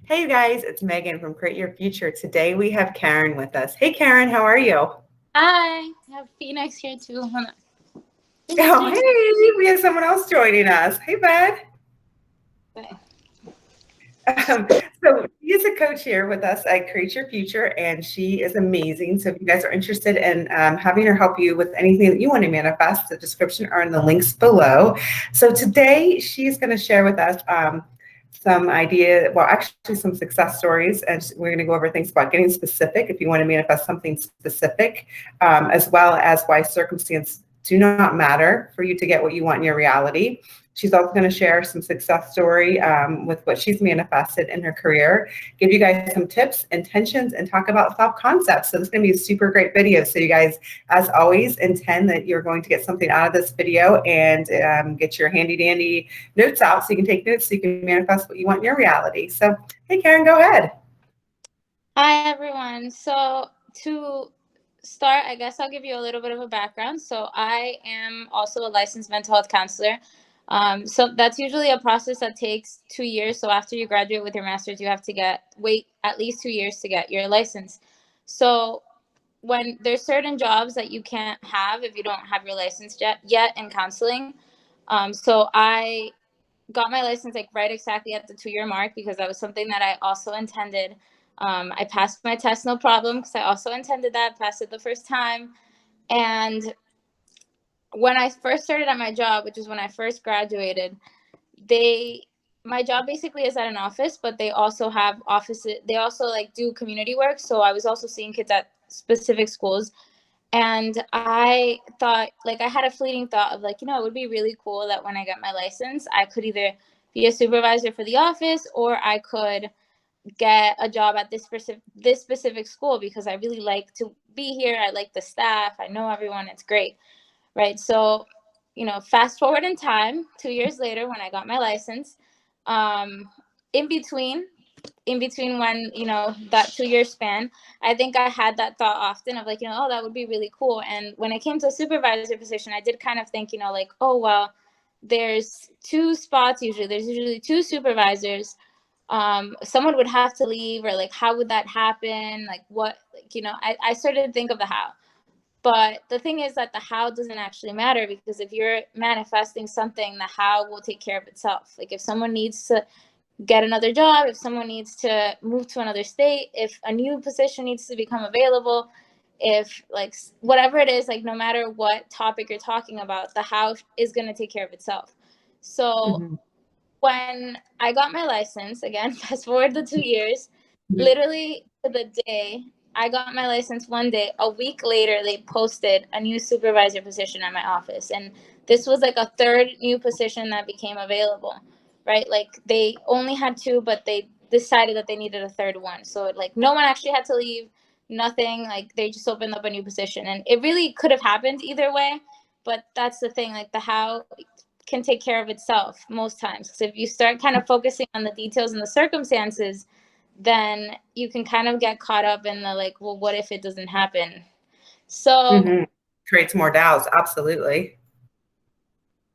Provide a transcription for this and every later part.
Hey, you guys, it's Megan from Create Your Future. Today we have Karen with us. Hey, Karen, how are you? Hi, I have Phoenix here too. Hold on. Oh, hey, we have someone else joining us. Hey, bud. Okay. Um, so she is a coach here with us at Create Your Future, and she is amazing. So if you guys are interested in having her help you with anything that you want to manifest, the description are in the links below. So today she's going to share with us actually some success stories, and we're going to go over things about getting specific if you want to manifest something specific, as well as why circumstance do not matter for you to get what you want in your reality. She's also going to share some success story with what she's manifested in her career, give you guys some tips, intentions, and talk about self-concepts. So this is going to be a super great video. So you guys, as always, intend that you're going to get something out of this video and get your handy dandy notes out so you can take notes so you can manifest what you want in your reality. So, hey, Karen, go ahead. Hi, everyone. So to start, I guess I'll give you a little bit of a background. So I am also a licensed mental health counselor. So that's usually a process that takes 2 years. So after you graduate with your master's, you have to wait at least 2 years to get your license. So when there's certain jobs that you can't have if you don't have your license yet in counseling. So I got my license like right exactly at the 2-year mark because that was something that I also intended. I passed my test, no problem, because I also intended that, passed it the first time. And when I first started at my job, which is when I first graduated, my job basically is at an office, but they also have offices. They also like do community work. So I was also seeing kids at specific schools. And I thought, like, I had a fleeting thought of like, it would be really cool that when I get my license, I could either be a supervisor for the office or I could get a job at this specific school because I really like to be here. I like the staff. I know everyone. It's great. Right. So, fast forward in time, 2 years later, when I got my license, um, in between when that 2-year span, I think I had that thought often of like, oh, that would be really cool. And when it came to a supervisor position, I did kind of think, like, oh, well, there's 2 spots. There's usually 2 supervisors. Someone would have to leave, or like, how would that happen? Like, what, like, I started to think of the how. But the thing is that the how doesn't actually matter, because if you're manifesting something, the how will take care of itself. Like if someone needs to get another job, if someone needs to move to another state, if a new position needs to become available, if like whatever it is, like no matter what topic you're talking about, the how is going to take care of itself. So when I got my license, again, fast forward the 2 years, literally to the day I got my license, one day, a week later, they posted a new supervisor position at my office. And this was like a third new position that became available, right? Like they only had 2, but they decided that they needed a third one. So like no one actually had to leave, nothing. Like they just opened up a new position. And it really could have happened either way. But that's the thing, like the how can take care of itself most times. Because if you start kind of focusing on the details and the circumstances, then you can kind of get caught up in the like, well, what if it doesn't happen? So creates more doubts. Absolutely.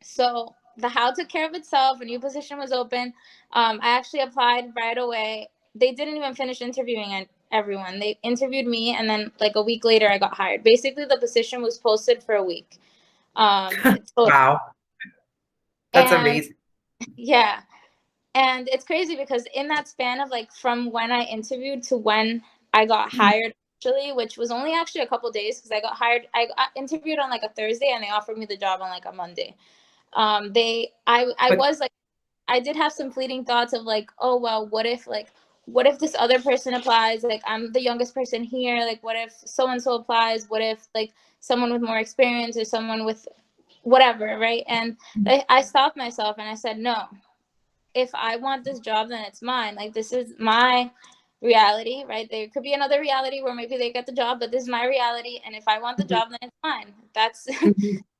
So the how took care of itself. A new position was open. I actually applied right away. They didn't even finish interviewing everyone. They interviewed me, and then like a week later, I got hired. Basically, the position was posted for a week. Wow. That's amazing. Yeah. And it's crazy because in that span of like from when I interviewed to when I got hired, actually, which was only actually a couple days, because I got interviewed on like a Thursday and they offered me the job on like a Monday. I did have some fleeting thoughts of like, oh, well, what if this other person applies? Like, I'm the youngest person here. Like, what if so-and-so applies? What if like someone with more experience or someone with whatever, right? And I stopped myself and I said, no, if I want this job, then it's mine. Like, this is my reality, right? There could be another reality where maybe they get the job, but this is my reality. And if I want the job, then it's mine. That's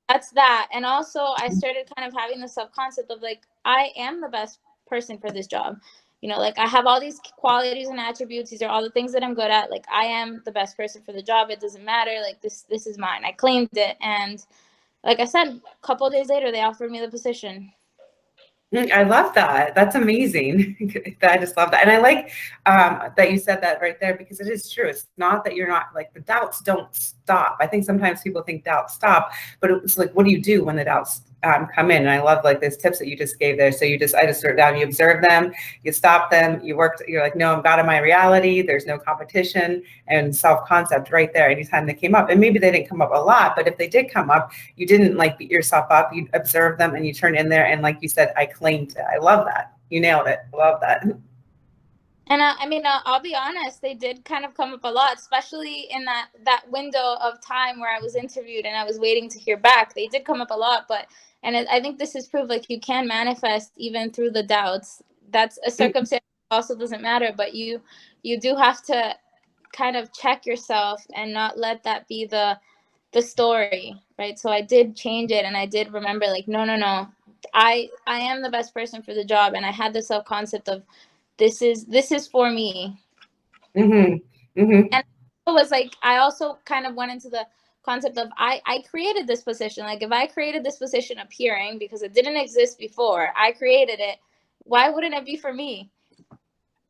that's that. And also I started kind of having the self-concept of like, I am the best person for this job. Like I have all these qualities and attributes. These are all the things that I'm good at. Like I am the best person for the job. It doesn't matter. Like this is mine. I claimed it. And like I said, a couple of days later, they offered me the position. I love that. That's amazing. I just love that. And I like that you said that right there, because it is true. It's not that you're not, like, the doubts don't stop. I think sometimes people think doubts stop, but it's like, what do you do when the doubts come in? And I love, like, those tips that you just gave there. So I just wrote down, you observe them, you stop them, you're like, no, I'm God in my reality. There's no competition, and self-concept right there anytime they came up. And maybe they didn't come up a lot, but if they did come up, you didn't, like, beat yourself up. You observed them and you turned in there. And like you said, I claimed it. I love that. You nailed it. Love that. And I mean, I'll be honest, they did kind of come up a lot, especially in that window of time where I was interviewed and I was waiting to hear back. They did come up a lot, I think this is proof, like, you can manifest even through the doubts. That's a circumstance also doesn't matter, but you do have to kind of check yourself and not let that be the story, right? So I did change it, and I did remember, like, no, I am the best person for the job, and I had the self-concept of this is for me. Mm-hmm. Mm-hmm. And it was like, I also kind of went into the concept of I created this position. Like, if I created this position appearing because it didn't exist before, I created it, why wouldn't it be for me?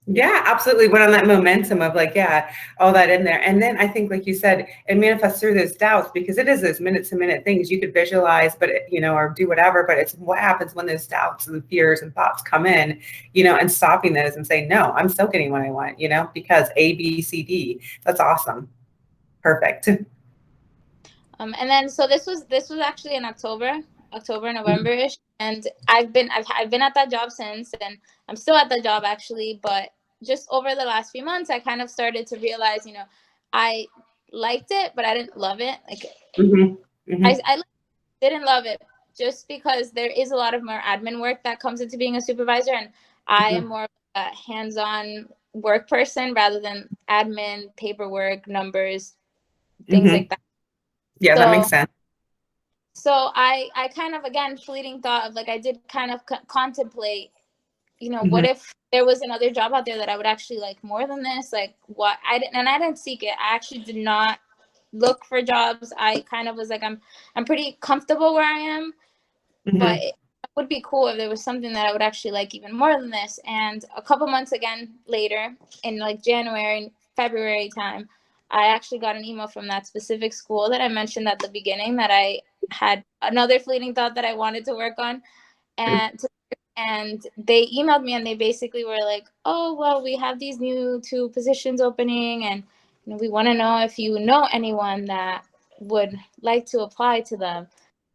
Yeah, absolutely. Went on that momentum of, like, yeah, all that in there. And then I think, like you said, it manifests through those doubts, because it is those minute to minute things you could visualize, but or do whatever, but it's what happens when those doubts and fears and thoughts come in, and stopping those and saying, no, I'm still getting what I want, because A, B, C, D. That's awesome. Perfect. And then, so this was actually in October, November-ish. And I've been at that job since, and I'm still at that job actually, but just over the last few months, I kind of started to realize, I liked it, but I didn't love it. Like, I didn't love it just because there is a lot of more admin work that comes into being a supervisor, and I am more a hands-on work person rather than admin, paperwork, numbers, things like that. Yeah, that makes sense. So I kind of, again, fleeting thought of, like, I did kind of contemplate, what if there was another job out there that I would actually like more than this? Like, what? I didn't seek it. I actually did not look for jobs. I kind of was like, I'm pretty comfortable where I am, but it would be cool if there was something that I would actually like even more than this. And a couple months again later, in like January, February time, I actually got an email from that specific school that I mentioned at the beginning, that I had another fleeting thought that I wanted to work on. And they emailed me, and they basically were like, oh, well, we have these new 2 positions opening, and we want to know if you know anyone that would like to apply to them.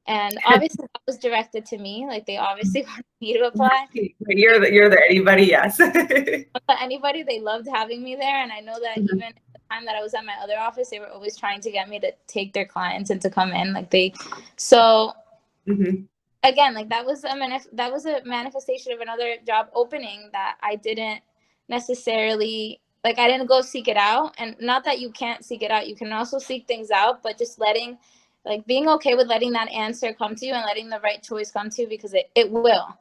And obviously that was directed to me. Like, they obviously wanted me to apply. You're the anybody, yes. Anybody, they loved having me there. And I know that even at the time that I was at my other office, they were always trying to get me to take their clients and to come in. Like, again, like, that was a manifestation of another job opening that I didn't necessarily, like, I didn't go seek it out. And not that you can't seek it out, you can also seek things out, but just being okay with letting that answer come to you and letting the right choice come to you, because it will.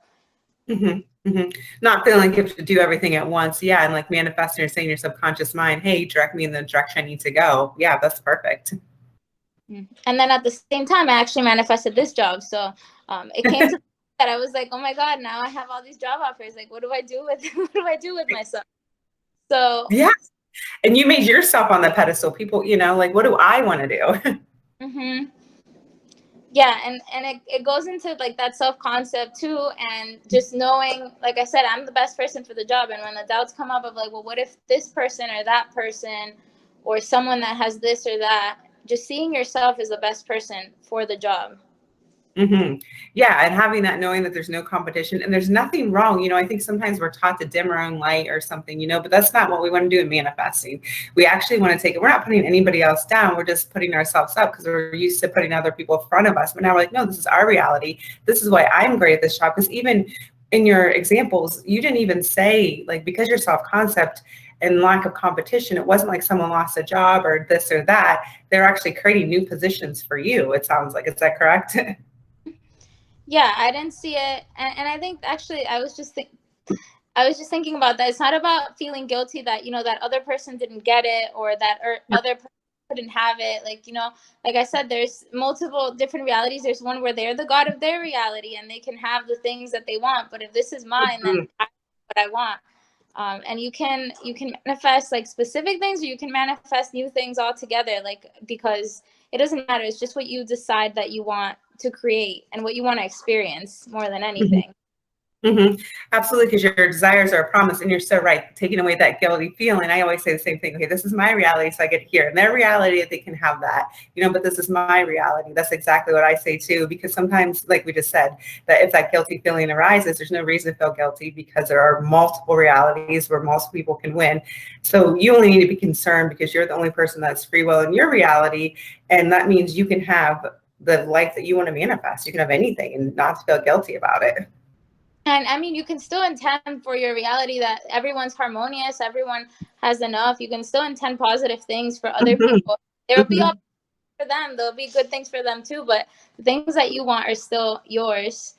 Not feeling like you have to do everything at once. Yeah. And like manifesting or saying in your subconscious mind, hey, direct me in the direction I need to go. Yeah, that's perfect. And then at the same time, I actually manifested this job. So it came to that I was like, oh my God, now I have all these job offers. Like, what do I do with myself? So yeah. And you made yourself on the pedestal. People, like, what do I want to do? Yeah, and it goes into like that self-concept too, and just knowing, like I said, I'm the best person for the job. And when the doubts come up of like, well, what if this person or that person or someone that has this or that, just seeing yourself as the best person for the job. Yeah, and having that, knowing that there's no competition and there's nothing wrong. I think sometimes we're taught to dim our own light or something, but that's not what we want to do in manifesting. We actually want to take it. We're not putting anybody else down. We're just putting ourselves up because we're used to putting other people in front of us. But now we're like, no, this is our reality. This is why I'm great at this job. Because even in your examples, you didn't even say, like, because your self-concept and lack of competition, it wasn't like someone lost a job or this or that. They're actually creating new positions for you, it sounds like. Is that correct? Yeah, I didn't see it. And I think actually I was just thinking about that. It's not about feeling guilty that, that other person didn't get it, or that other person couldn't have it. Like, you know, like I said, there's multiple different realities. There's one where they're the god of their reality and they can have the things that they want. But if this is mine, then I what I want. And you can manifest like specific things, or you can manifest new things altogether. Like, because it doesn't matter. It's just what you decide that you want to create and what you want to experience more than anything. Absolutely, because your desires are a promise, and you're so right. Taking away that guilty feeling, I always say the same thing. Okay, this is my reality, so I get here. And their reality, they can have that, you know. But this is my reality. That's exactly what I say too. Because sometimes, like we just said, that if that guilty feeling arises, there's no reason to feel guilty because there are multiple realities where multiple people can win. So you only need to be concerned because you're the only person that's free will in your reality, and that means you can have the life that you want to manifest. You can have anything and not feel guilty about it. And I mean, you can still intend for your reality that everyone's harmonious, everyone has enough. You can still intend positive things for other people. There will be opportunities for them. There'll be good things for them too. But the things that you want are still yours.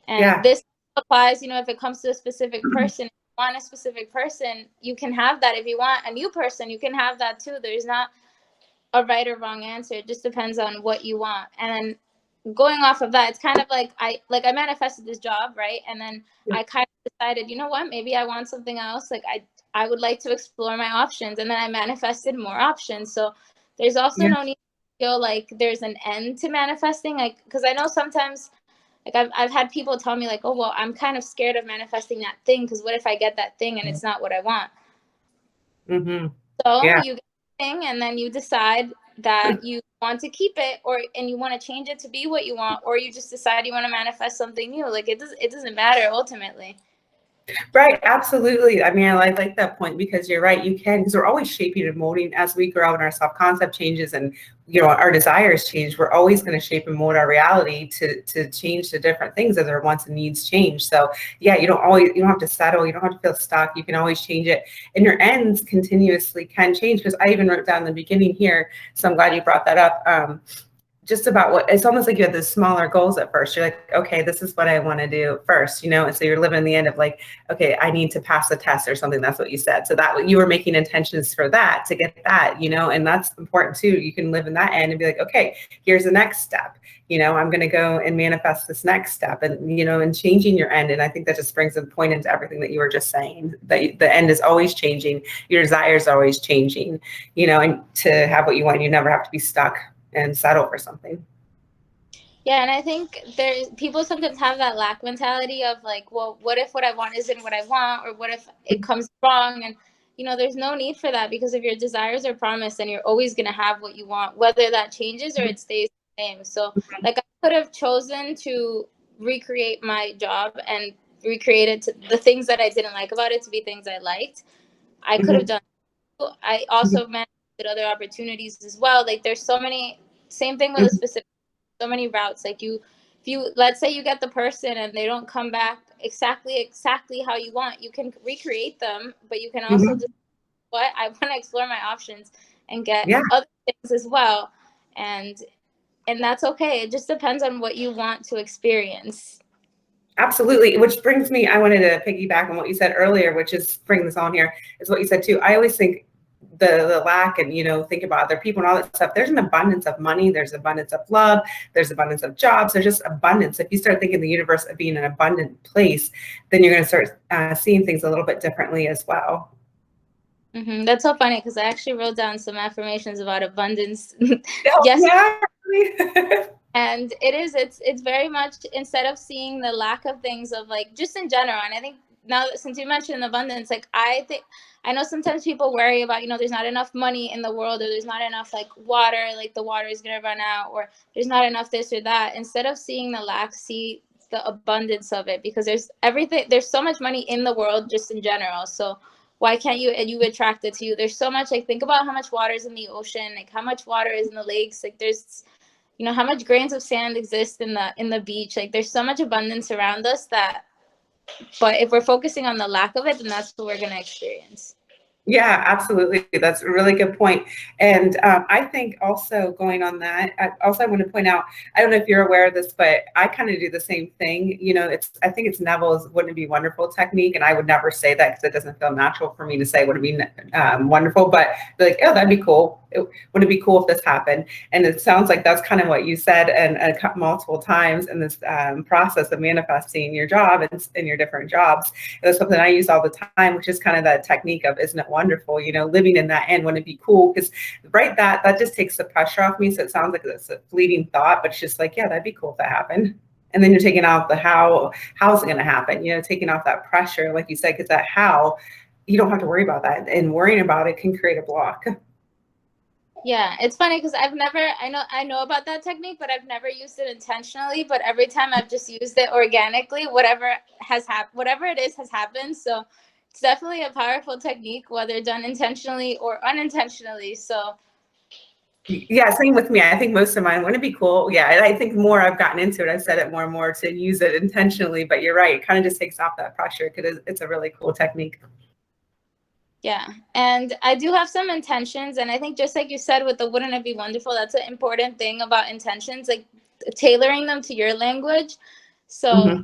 And this applies, you know, if it comes to a specific person, if you want a specific person, you can have that. If you want a new person, you can have that too. There's not a right or wrong answer. It just depends on what you want. And then going off of that, it's kind of like I manifested this job, right? And then I kind of decided, you know what, maybe I want something else. Like I would like to explore my options, and then I manifested more options. So there's also no need to feel like there's an end to manifesting, like, because I know sometimes, like I've had people tell me like, oh well, I'm kind of scared of manifesting that thing because what if I get that thing and it's not what I want? So you get the thing, and then you decide that you want to keep it, and you want to change it to be what you want, or you just decide you want to manifest something new. Like it doesn't matter ultimately. Right, absolutely. I mean, I like that point because you're right. You can, because we're always shaping and molding as we grow and our self-concept changes and, you know, our desires change. We're always going to shape and mold our reality to change to different things as our wants and needs change. So yeah, you don't have to settle. You don't have to feel stuck. You can always change it, and your ends continuously can change. Because I even wrote down in the beginning here, so I'm glad you brought that up. Just about what it's almost like you had the smaller goals at first. You're like, okay, this is what I want to do first, you know, and so you're living the end of like, okay, I need to pass the test or something. That's what you said. So that you were making intentions for that to get that, you know, and that's important too. You can live in that end and be like, okay, here's the next step. You know, I'm going to go and manifest this next step, and, you know, and changing your end. And I think that just brings a point into everything that you were just saying, that the end is always changing. Your desires are always changing, you know, and to have what you want, you never have to be stuck and settle for something. Yeah, and I think people sometimes have that lack mentality of like, well, what if what I want isn't what I want, or what if it comes wrong? And you know, there's no need for that, because if your desires are promised, then you're always going to have what you want, whether that changes or it stays the same. So like I could have chosen to recreate my job and recreate it to the things that I didn't like about it to be things I liked. I could have done. I also manifested other opportunities as well. Like there's so many, same thing with a specific, so many routes. Like if you, let's say you get the person and they don't come back exactly how you want, you can recreate them, but you can also just, I want to explore my options and get other things as well. And that's okay. It just depends on what you want to experience. Absolutely. Which brings me, I wanted to piggyback on what you said earlier, which is bring this on here, is what you said too. I always think the lack, and, you know, think about other people and all that stuff. There's an abundance of money. There's abundance of love. There's abundance of jobs. There's just abundance. If you start thinking the universe of being an abundant place, then you're going to start seeing things a little bit differently as well. That's so funny, because I actually wrote down some affirmations about abundance. And it's very much, instead of seeing the lack of things of like just in general. And I think now that, since you mentioned abundance, like I know sometimes people worry about, you know, there's not enough money in the world, or there's not enough like water, like the water is gonna run out, or there's not enough this or that. Instead of seeing the lack, see the abundance of it, because there's everything, there's so much money in the world just in general. So why can't you attract it to you? There's so much, like think about how much water is in the ocean, like how much water is in the lakes, like there's, you know, how much grains of sand exist in the beach. Like there's so much abundance around us that, but if we're focusing on the lack of it, then that's what we're going to experience. Yeah, absolutely. That's a really good point. And I think also going on that, I want to point out, I don't know if you're aware of this, but I kind of do the same thing. You know, I think it's Neville's "wouldn't it be wonderful" technique. And I would never say that because it doesn't feel natural for me to say "would it be wonderful," but be like, oh, that'd be cool. would it be cool if this happened? And it sounds like that's kind of what you said and multiple times in this process of manifesting your job and your different jobs. And that's something I use all the time, which is kind of that technique of, isn't it wonderful? You know, living in that end, wouldn't it be cool? Because right, that just takes the pressure off me. So it sounds like it's a fleeting thought, but it's just like, yeah, that'd be cool if that happened. And then you're taking out the how's it going to happen? You know, taking off that pressure, like you said, because that how, you don't have to worry about that. And worrying about it can create a block. Yeah, it's funny because I know about that technique, but I've never used it intentionally. But every time I've just used it organically, whatever it is has happened. So it's definitely a powerful technique, whether done intentionally or unintentionally. So yeah, same with me. I think most of mine, wouldn't it be cool? Yeah, and I think more I've gotten into it, I've said it more and more to use it intentionally, but you're right, it kind of just takes off that pressure because it's a really cool technique. Yeah, and I do have some intentions, and I think just like you said with the wouldn't it be wonderful, that's an important thing about intentions, like tailoring them to your language. So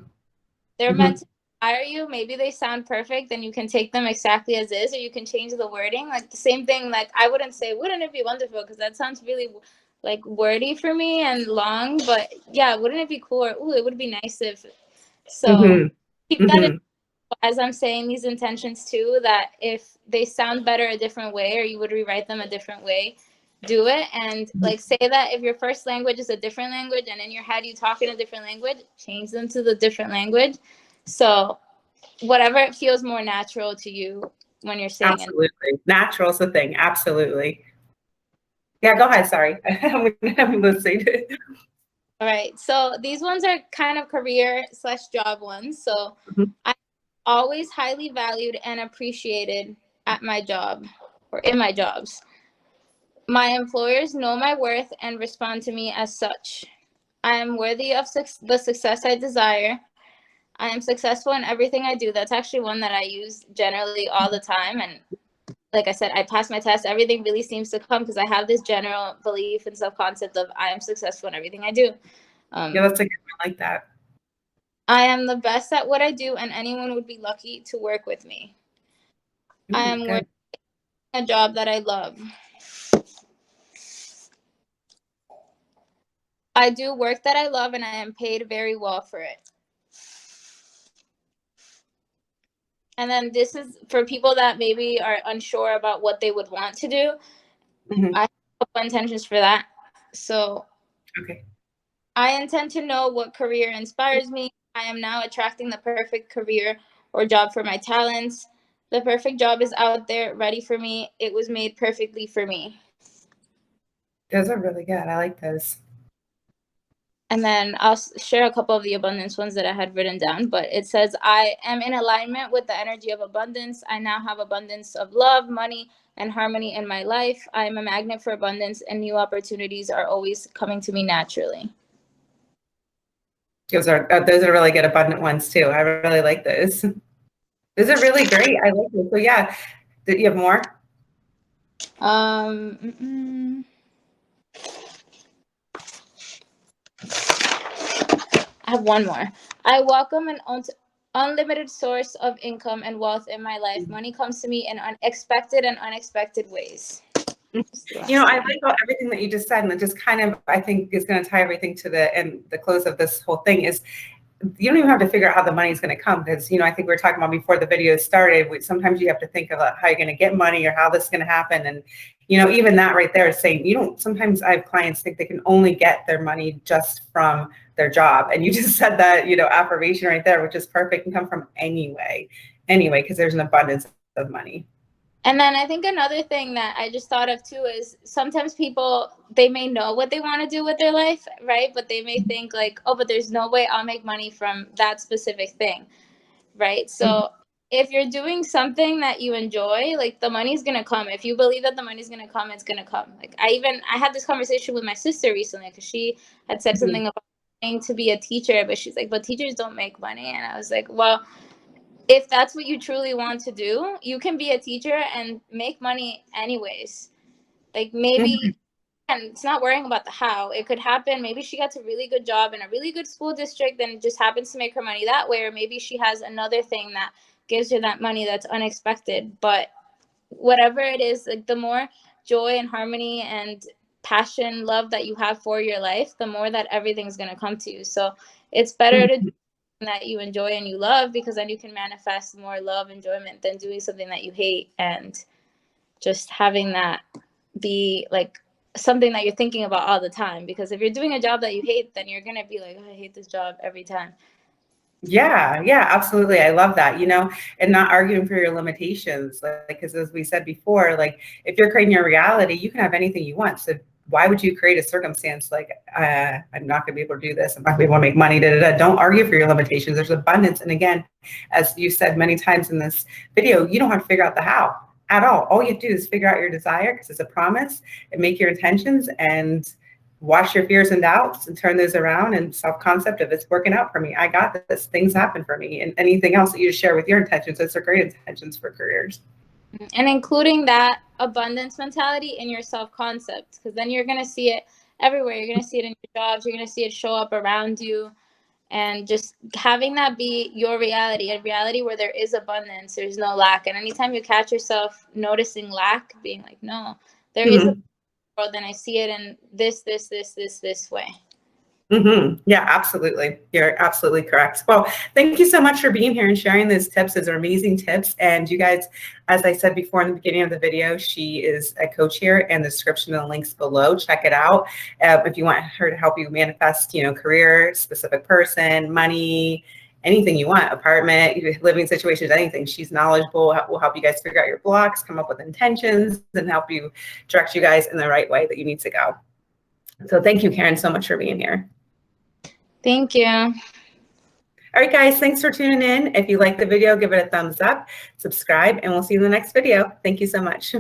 they're meant to inspire you. Maybe they sound perfect, then you can take them exactly as is, or you can change the wording. Like the same thing, like I wouldn't say wouldn't it be wonderful because that sounds really like wordy for me and long, but yeah, wouldn't it be cool, or ooh, it would be nice if. So keep that in, as I'm saying these intentions too, that if they sound better a different way, or you would rewrite them a different way, do it. And like say that if your first language is a different language and in your head you talk in a different language, change them to the different language. So whatever it feels more natural to you when you're saying absolutely. It. Natural is the thing. Absolutely. Yeah, go ahead. Sorry. I'm listening. All right. So these ones are kind of career/job ones. So I'm always highly valued and appreciated at my job or in my jobs. My employers know my worth and respond to me as such. I am worthy of the success I desire. I am successful in everything I do. That's actually one that I use generally all the time. And like I said, I pass my test. Everything really seems to come because I have this general belief and self-concept of I am successful in everything I do. Yeah, that's a good one. I like that. I am the best at what I do, and anyone would be lucky to work with me. I am working a job that I love. I do work that I love, and I am paid very well for it. And then this is for people that maybe are unsure about what they would want to do. I have a couple intentions for that. So I intend to know what career inspires me. I am now attracting the perfect career or job for my talents. The perfect job is out there, ready for me. It was made perfectly for me. Those are really good. I like those. And then I'll share a couple of the abundance ones that I had written down. But it says, I am in alignment with the energy of abundance. I now have abundance of love, money, and harmony in my life. I am a magnet for abundance, and new opportunities are always coming to me naturally. Those are really good abundant ones too. I really like those. Those are really great. I like them. So yeah, did you have more? I have one more. I welcome an unlimited source of income and wealth in my life. Money comes to me in unexpected ways. You know, I like everything that you just said, and it just kind of, I think, is going to tie everything to the close of this whole thing is you don't even have to figure out how the money is going to come because, you know, I think we were talking about before the video started, sometimes you have to think about how you're going to get money or how this is going to happen. And, you know, even that right there is saying, sometimes I have clients think they can only get their money just from their job. And you just said that, affirmation right there, which is perfect, can come from anyway, because there's an abundance of money. And then I think another thing that I just thought of too is sometimes people, they may know what they want to do with their life, right? But they may think like, oh, but there's no way I'll make money from that specific thing, right? So if you're doing something that you enjoy, like the money's going to come. If you believe that the money's going to come, it's going to come. Like I had this conversation with my sister recently because she had said something about wanting to be a teacher, but she's like, but teachers don't make money. And I was like, well, if that's what you truly want to do, you can be a teacher and make money anyways. Like maybe, and it's not worrying about the how. It could happen. Maybe she gets a really good job in a really good school district and just happens to make her money that way. Or maybe she has another thing that gives her that money that's unexpected. But whatever it is, like the more joy and harmony and passion, love that you have for your life, the more that everything's going to come to you. So it's better to do something that you enjoy and you love, because then you can manifest more love, enjoyment, than doing something that you hate and just having that be like something that you're thinking about all the time. Because if you're doing a job that you hate, then you're going to be like, oh, I hate this job every time. Yeah, absolutely. I love that, and not arguing for your limitations. Like, because as we said before, like if you're creating your reality, you can have anything you want. So why would you create a circumstance like, I'm not going to be able to do this, I'm not going to be able to make money, Don't argue for your limitations. There's abundance. And again, as you said many times in this video, you don't have to figure out the how at all. All you have to do is figure out your desire, because it's a promise, and make your intentions and watch your fears and doubts and turn those around, and self-concept of it's working out for me. I got this. Things happen for me. And anything else that you share with your intentions, those are great intentions for careers. And including that abundance mentality in your self-concept, because then you're going to see it everywhere. You're going to see it in your jobs. You're going to see it show up around you. And just having that be your reality, a reality where there is abundance, there's no lack. And anytime you catch yourself noticing lack, being like, no, there is a world, and I see it in this way. Yeah, absolutely. You're absolutely correct. Well, thank you so much for being here and sharing those tips. Those are amazing tips. And you guys, as I said before in the beginning of the video, she is a coach here, and the description and the links below. Check it out. If you want her to help you manifest, career, specific person, money, anything you want, apartment, living situations, anything. She's knowledgeable, will help you guys figure out your blocks, come up with intentions, and help you direct you guys in the right way that you need to go. So thank you, Karen, so much for being here. Thank you. All right, guys, thanks for tuning in. If you like the video, give it a thumbs up, subscribe, and we'll see you in the next video. Thank you so much.